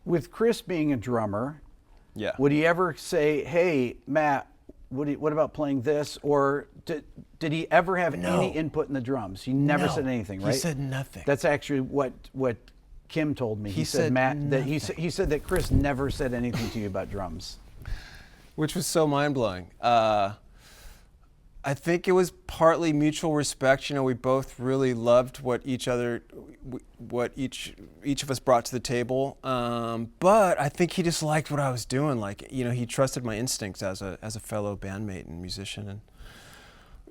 With Chris being a drummer, Yeah. would he ever say, "Hey, Matt, what about playing this?" Or did he ever have any input in the drums? He never said anything, right? He said nothing. That's actually what Kim told me. He said Matt that he said that Chris never said anything to you about drums, which was so mind-blowing. I think it was partly mutual respect. You know, we both really loved what each of us brought to the table. But I think he just liked what I was doing. Like, you know, he trusted my instincts as a fellow bandmate and musician and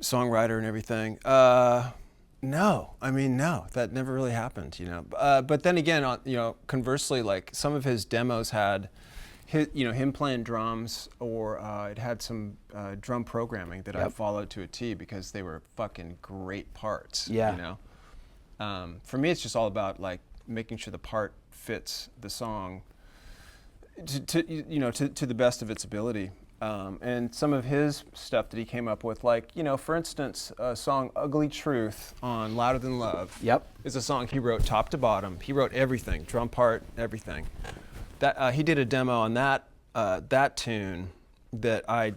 songwriter and everything. No, that never really happened. You know, but then again, you know, conversely, like some of his demos had him playing drums, or it had some drum programming that I followed to a T because they were fucking great parts. Yeah. You know, for me, it's just all about like making sure the part fits the song to the best of its ability. And some of his stuff that he came up with, like, you know, for instance, a song "Ugly Truth" on "Louder Than Love" is a song he wrote top to bottom. He wrote everything, drum part, everything. That he did a demo on that tune that I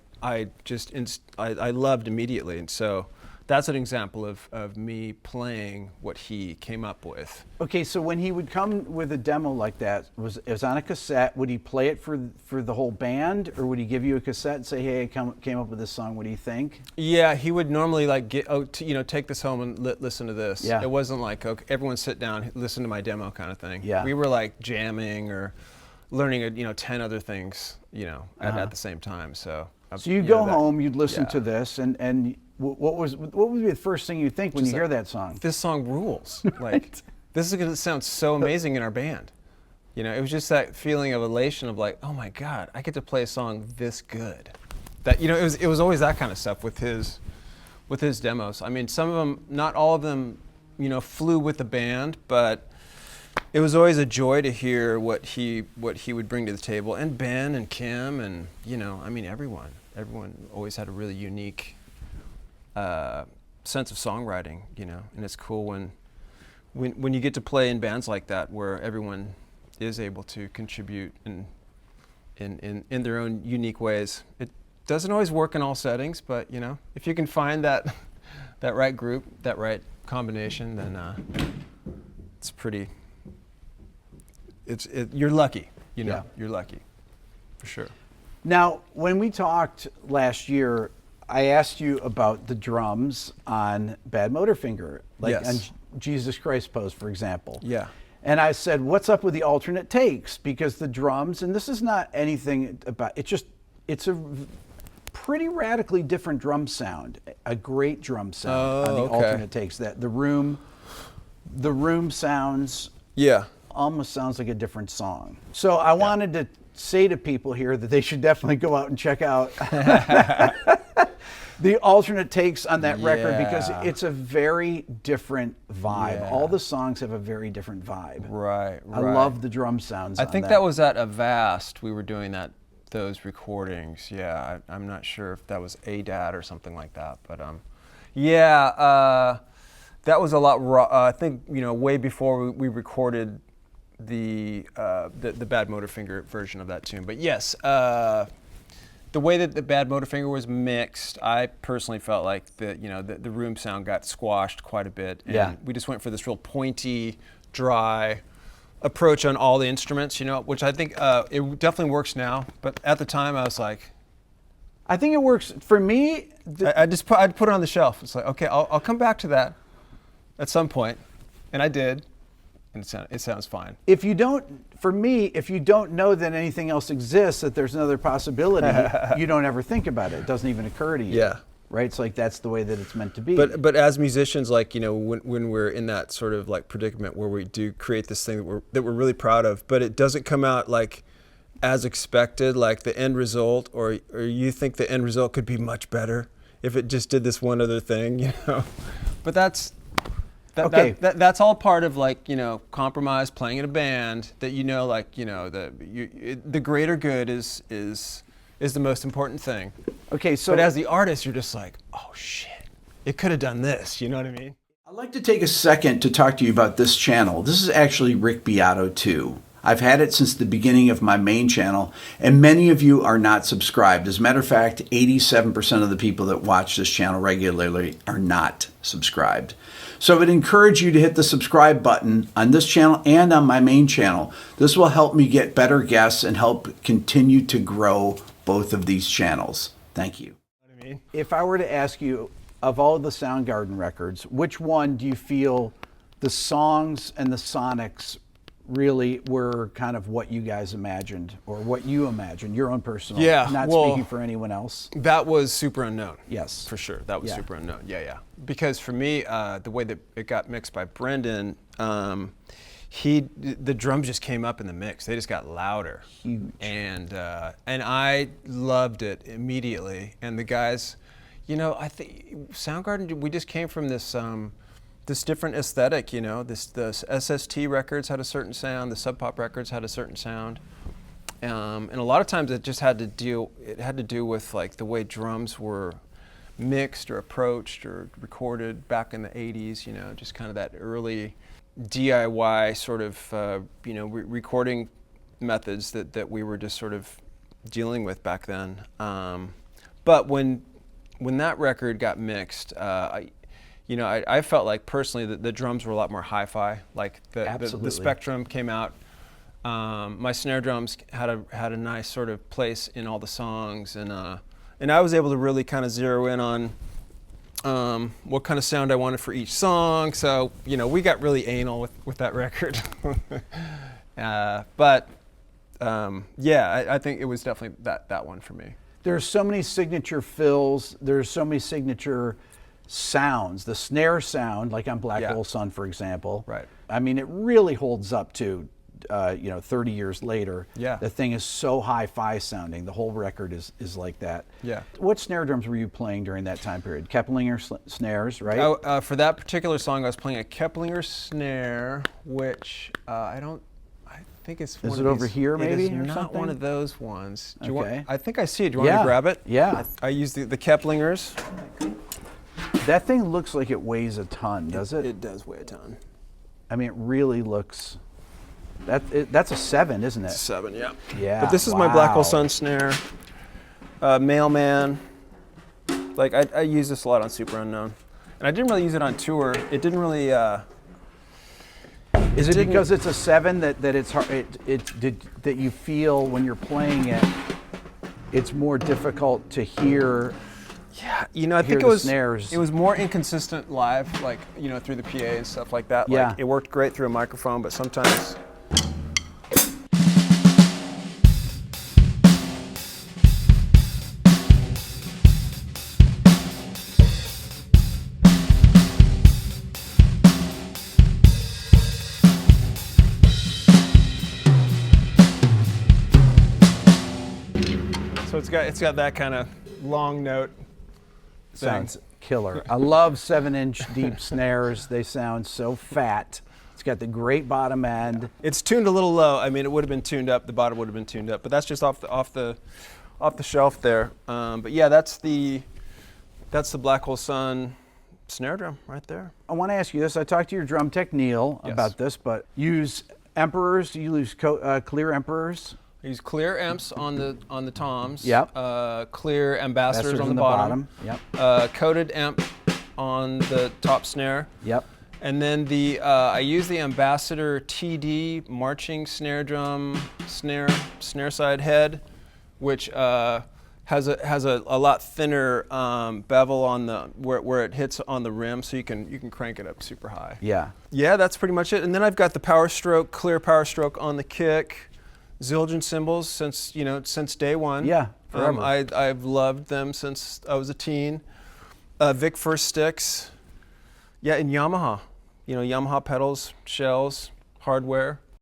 loved immediately, and so that's an example of me playing what he came up with. Okay, so when he would come with a demo like that, it was on a cassette. Would he play it for the whole band, or would he give you a cassette and say, "Hey, I came up with this song. What do you think?" Yeah, he would normally like take this home and listen to this. Yeah. It wasn't like, okay, everyone sit down, listen to my demo kind of thing. Yeah. We were like jamming or learning 10 other things, at the same time. So you go home, you'd listen to this, and what would be the first thing you think when you hear that song? This song rules. Like, this is going to sound so amazing in our band. You know, it was just that feeling of elation of like, oh my God, I get to play a song this good. That, it was always that kind of stuff with his demos. I mean, some of them, not all of them, flew with the band, but it was always a joy to hear what he would bring to the table, and Ben and Kim and everyone always had a really unique sense of songwriting, and it's cool when you get to play in bands like that where everyone is able to contribute in their own unique ways. It doesn't always work in all settings, but if you can find that right group, that right combination, then it's pretty. You're lucky, Yeah. You're lucky, for sure. Now, when we talked last year, I asked you about the drums on Badmotorfinger, like Yes. on Jesus Christ Pose, for example. Yeah. And I said, what's up with the alternate takes? Because the drums, and this is not anything about, it's a pretty radically different drum sound, a great drum sound on the alternate takes. That the room sounds almost sounds like a different song. So I wanted to say to people here that they should definitely go out and check out the alternate takes on that record, because it's a very different vibe. Yeah. All the songs have a very different vibe. Right. I love the drum sounds. I think that was at Avast. We were doing those recordings. Yeah, I'm not sure if that was ADAT or something like that, but that was a lot raw. I think way before we recorded the Badmotorfinger version of that tune. But yes, the way that the Badmotorfinger was mixed, I personally felt like the room sound got squashed quite a bit. And we just went for this real pointy, dry approach on all the instruments, which I think it definitely works now. But at the time, I was like, I think it works for me. I'd put it on the shelf. It's like, okay, I'll come back to that at some point, and I did. And it sounds fine. If you don't know that anything else exists, that there's another possibility, you don't ever think about it. It doesn't even occur to you. Yeah. Right? It's like that's the way that it's meant to be. But as musicians, like, when we're in that sort of like predicament where we do create this thing that we're really proud of, but it doesn't come out like as expected, like the end result, or you think the end result could be much better if it just did this one other thing, But that's that's all part of compromise, playing in a band. That the greater good is the most important thing. Okay, so but as the artist, you're just like, oh shit, it could have done this. You know what I mean? I'd like to take a second to talk to you about this channel. This is actually Rick Beato 2. I've had it since the beginning of my main channel, and many of you are not subscribed. As a matter of fact, 87% of the people that watch this channel regularly are not subscribed. So I would encourage you to hit the subscribe button on this channel and on my main channel. This will help me get better guests and help continue to grow both of these channels. Thank you. If I were to ask you, of all the Soundgarden records, which one do you feel the songs and the sonics really were kind of what you guys imagined, or what you imagined, your own personal, not speaking for anyone else? That was Superunknown. Yes. For sure, that was Superunknown, yeah. Because for me, the way that it got mixed by Brendan, the drums just came up in the mix. They just got louder. Huge. And I loved it immediately. And the guys, you know, I think Soundgarden, we just came from this this different aesthetic, you know. The SST records had a certain sound, the Sub Pop records had a certain sound. And a lot of times it just had to do with like the way drums were mixed or approached or recorded back in the 80s, you know, just kind of that early DIY sort of, you know, recording methods that we were just sort of dealing with back then. But when that record got mixed, I felt like personally that the drums were a lot more hi-fi. Like the Spectrum came out. My snare drums had a nice sort of place in all the songs, and I was able to really kind of zero in on what kind of sound I wanted for each song. So, you know, we got really anal with that record. I think it was definitely that one for me. There's so many signature fills. There's so many signature sounds. The snare sound, like on Black Hole Sun, for example. Right. I mean, it really holds up to, 30 years later. Yeah. The thing is so hi-fi sounding. The whole record is like that. Yeah. What snare drums were you playing during that time period? Keplinger snares, right? For that particular song, I was playing a Keplinger snare, which I think it's one of these. Is it over here, maybe? It is or not something? one of those ones. Do you Okay. want, I think I see it. Do you want me to grab it? Yeah. I use the Keplingers. That thing looks like it weighs a ton, does it? It does weigh a ton. I mean, it really looks. That's a 7, isn't it? 7, yeah. Yeah. But this is my Black Hole Sun snare. Mailman. Like I use this a lot on Superunknown, and I didn't really use it on tour. It didn't really. Is it because it's a 7 that it's hard? That you feel when you're playing it, it's more difficult to hear. Yeah, you know, I think it was more inconsistent live, like, you know, through the PA and stuff like that. Yeah. Like, it worked great through a microphone, but sometimes. So it's got that kind of long note. Sounds killer. I love 7-inch deep snares. They sound so fat. It's got the great bottom end. It's tuned a little low. I mean, it would have been tuned up. The bottom would have been tuned up, but that's just off the shelf there. But yeah, that's the Black Hole Sun snare drum right there. I want to ask you this. I talked to your drum tech Neil about this, but use Emperors. Do you use clear Emperors? I use clear amps on the toms. Yep. Clear ambassadors on the bottom. Yep. Coated amp on the top snare. Yep. And then I use the Ambassador TD marching snare drum snare side head, which has a lot thinner bevel on the where it hits on the rim, so you can crank it up super high. Yeah. Yeah, that's pretty much it. And then I've got the Power Stroke, clear Power Stroke on the kick. Zildjian cymbals since day one. Yeah, forever. I've loved them since I was a teen. Vic First sticks. Yeah, and Yamaha. You know, Yamaha pedals, shells, hardware.